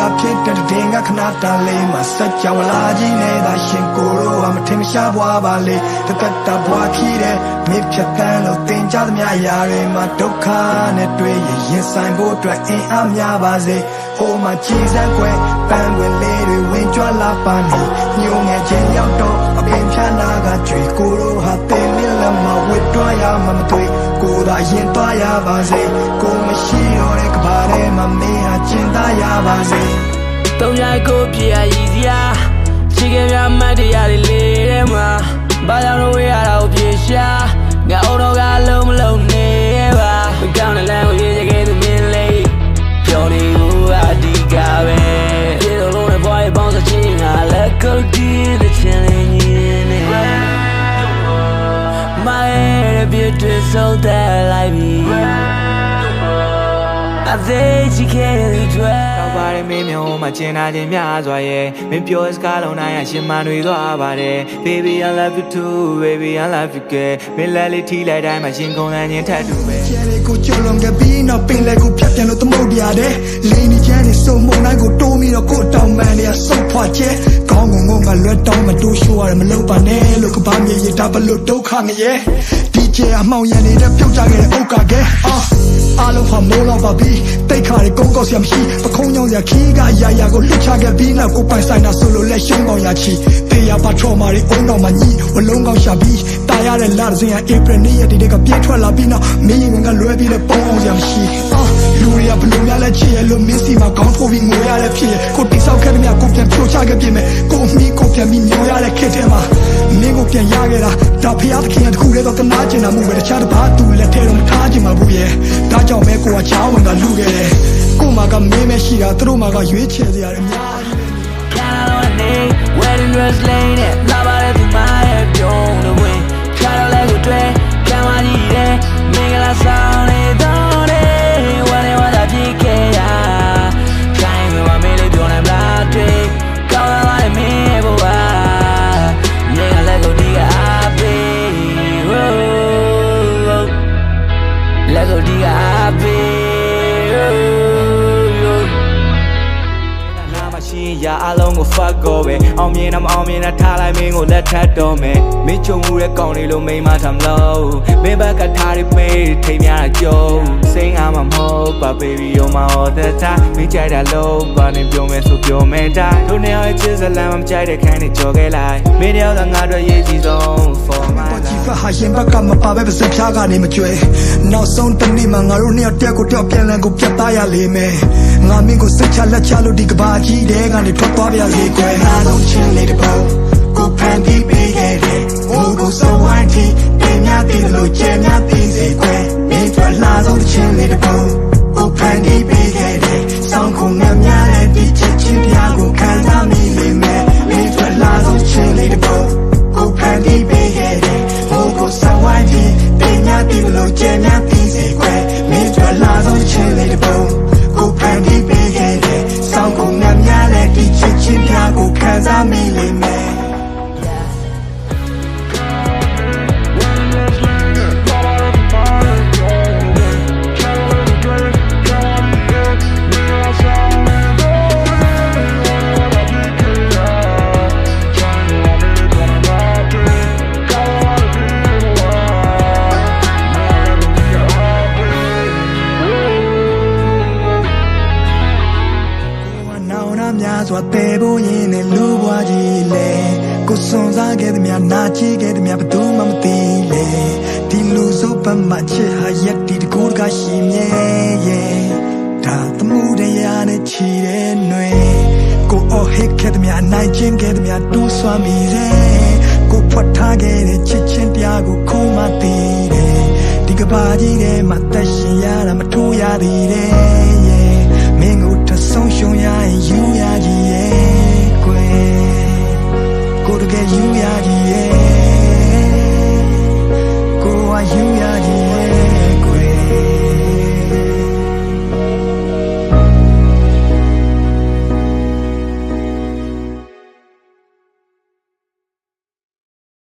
လာဖြစ်တဲ့တင်ကခဏတန်လေးမှာစัจ java လာကြီးနေတာရှင်ကိုတို့ဟာမထင်မရှားဘွားပါလေတသက်တာဘွားခီးတဲ့မိဖြတ်တန်းလို့တင်ကြသမျှအရာတွေမှာဒုက္ခနဲ့တွေ့ရင်ဆိုင်ဖို့အတွက်အင်အားများပါစေဟိုမှာကြည်စမ်းခွဲပန်းဝင်လေးတွေဝင်ကြွလာပါနေညုံငယ်ချင်းရောက်တော့အပင်ဖြာနာကကြွေကိုတို့ဟာတင်လင်းလမ်းမှာဝစ်တွားရမှမတွေ့ကိုသာရင်သွားရပါစေကိုမရှိတော့တဲ့ကဘာထဲမှာမင်းဟာကျင်သားရပါစေတုံးရိုက်ကိုပြရည်စရာရှိခဲ့ပြမတ်တရားတွေလေးထဲမှာဘာကြောင့်လို့ဝေးရတာကိုပြေရှာငါအုံတော့ကလုံးမလုံးနေပါမကောင်းတဲ့လမ်းကိုရေးခဲ့သူမြင်လေးပြောနေဘူးအဒီကပဲဒီလိုလုံးနဲ့ဘွားရဲ့ပေါင်းစချင်းငါလက်ကိုတီးတဲ့ချင်လေးညင်းနေMy beauty so that I be I think she can't try ပါတယ်မင်းမျိုးမကျင်နာခြင်းများစွာရဲ့မင်းပြောစကားလုံးတိုင်းအရှင်မတွေသွားပါတယ် Baby I love you too baby I love you girl မင်းလက်လေးထိလိုက်တိုင်းမှာရှင်ကုန်တဲ့ခြင်းထပ်တူပဲကျဲလေးကိုကြုံလုံးခဲ့ပြီးနောက်ပင်လေးကိုဖြတ်ပြန်လို့သမုတ်တရားတဲ့လိန်နေချမ်းနေစုံမုံတိုင်းကိုတိုးပြီးတော့ကိုတောင်မန်နေဆုတ်ဖွာကျဲကောင်းငုံကလွတ်တောင်းမတိုးရှိုးရတယ်မလုပ်ပါနဲ့လို့ကဘာမြေရတာဘလို့ဒုက္ခငရဲဒီကျဲအမှောင်ရံနေတဲ့ပြုတ်ကြခဲ့တဲ့အုတ်ကကဲအားလုံးဟာမိုးလောက်ပါပြီတိတ်ခါတွေကုန်းကောက်စရာမရှိပခုံးညောင်းစရာခီးကရာကိုလွတ်ချခဲ့ပြီးနောက်ကိုပိုင်ဆိုင်တာဆိုလို့လက်ရှုံးပေါင်ရချီတေးရပါထော်မာတွေအုံတော်မှာညီဝလုံးကောက်ရှာပြီးတာရတဲ့လာစဉ်ရဧပြီနေ့ရက်ဒီကပြည့်ထွက်လာပြီးနောက်မင်းရင်ကလွဲပြီးလဲပုံအောင်စရာမရှိလူတွေကဘလို့များလဲချစ်ရလို့မင်းစီမှာကောင်းထိုးပြီးငိုရတဲ့ဖြစ်ရကိုတိဆောက်ခဲ့တဲ့မြကိုပြန်ဖြိုချခဲ့ပြင်မဲ့ကိုမီးကိုပြန်ပြီးညိုရတဲ့ခက်တဲ့မှာမင်းကိုပြန်ရခဲ့တာဒါဖျားသခင်တခုတည်းတော့တနာကျင်တာမှုပဲတခြားတစ်ပါးသူလက်ထဲတော့မထားချင်ပါဘူးရဲ့ဒါကြောင့်မဲကိုကချောင်းဝင်တာလူခဲ့တယ်ကိုမကမင်းမရှိတာသူတို့မှကရွေးချယ်စရာတွေအများကြီး Can't on day wedding dress lane it love it to my head don't the way try to let go try can't want you there make it sound it don't it when it was a big ya time we want me to be on a black day come on like me boy make it let go diga happy let go diga happyရာအလုံးကို fuck go ပဲအောင်မြင်တာမအောင်မြင်တာထားလိုက်မင်းကိုလက်ထပ်တော့မယ်မင်းချုံမှုတဲ့ကောင်လေးလို့မိမထားမလို့မင်းဘက်ကထားပြီးမေးထိမ်များတာကြုံစိတ်အားမမဟုတ်ပါ baby you're my all the time မင်းကြိုက်တာလို့ဘာနဲ့ပြောမယ်ဆိုပြောမယ်တိုင်းတို့နှစ်ယောက်ရဲ့ချစ်စလမ်းမကြိုက်တဲ့ခန်းနဲ့ကြော်ခဲ့လိုက်မင်းတယောက်ကငါတို့ရေးကြည့်ဆုံး for my life ဖဟာရင်ဘက်ကမပါပဲပါစဖြားကနေမကြွယ်နောက်ဆုံးတနေ့မှငါတို့နှစ်ယောက်တက်ကိုတက်ပြန်လန်ကိုပြတ်သားရလိမ့်မယ်ငါမင်းကိုစိတ်ချလက်ချလို့ဒီကဘာကြီးတဲ့ကနေထွက်သွားပြလေကွယ်အားလုံးချင်းလေးတစ်ပေါက်ကိုဖန်ပြီးပေးခဲ့တဲ့ဟိုကိုစောင်းဝိုင်းတီတင်များတည်လို့ကျဲများတည်စေကွယ်မင်းထွက်လာဆုံးချင်းလေးတစ်ပေါက်ကိုဖန်ပြီးပေးခဲ့တဲ့စောင်းခုံများများတဲ့ဒီချက်ချင်းပြားကိုခံစားမိလိမ့်မယ်မင်းထွက်လာဆုံးချင်းလေးတစ်ပေါက်ကိုဖန်ပြီးပေးခဲ့တဲ့ဟိုကိုစောင်းဝိုင်းတီတင်များတည်လို့ကျဲများတည်စေကွယ်မင်းထွက်လာဆုံးချင်းလေးတစ်ပေါက်ကိုဖန်ပြီးပေးခဲ့တဲ့စောင်းခုံများများတဲ့ဒီချက်ချင်းပြားကိုခံစားမိလိမ့်မယ်စွာတဲဖို့ရင်နဲ့လူဘွားကြီးလေကိုစွန်စားခဲ့တဲ့မြနာချီခဲ့တဲ့မြဘသူမှမသိလေဒီလူစုပ်ပတ်မှချစ်ဟာရက်ဒီတကူတကရှိမြဲရဲ့ဒါသမှုတရားနဲ့ချီတဲ့ຫນွေကိုအော်ဟစ်ခဲ့တဲ့မြနိုင်ချင်းခဲ့တဲ့မြတူးဆွမ်းမိတယ်ကိုဖွက်ထားခဲ့တဲ့ချစ်ချင်းတရားကိုခုမှသိတယ်ဒီကဘာကြီးထဲမှာတက်ရှင်ရတာမထိုးရသေးတယ်